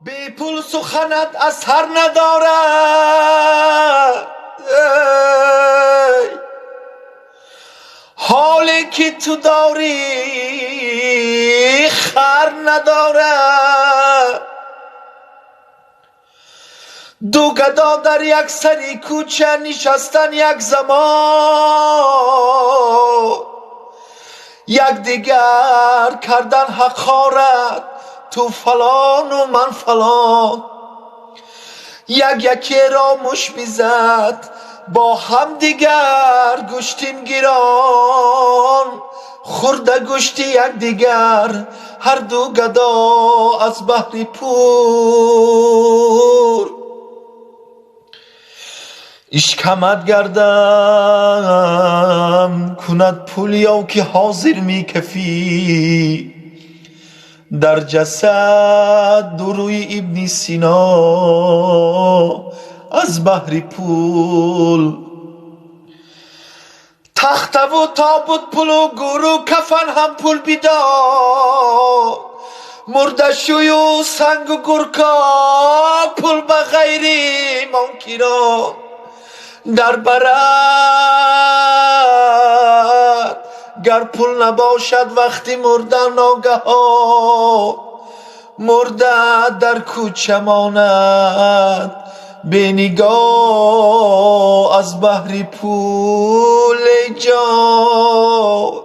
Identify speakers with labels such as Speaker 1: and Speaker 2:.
Speaker 1: بی پول سخنت اثر ندارد، حالی که تو داری خر ندارد. دو گدا در یک سری کوچه نشستن یک زمان، یک دیگر کردن حقارت، تو فلان و من فلان. یکی را مش میزد با هم دیگر، گشتیم گیران خورده گشتی یک دیگر، هر دو گدا از بحر پور. اشکمت گردم کند پولیا که حاضر می کفی، در جسد دروی ابن سینا از بحر پول. تخته و تابوت پول و گورو کفن هم پول بیدار، مرده شوی و سنگ و گرکا پول بغیری منکران در برد. گر پول نباشد وقتی مرده ناگهان، مرده در کوچه ماند به نگاه از بحر پول جان.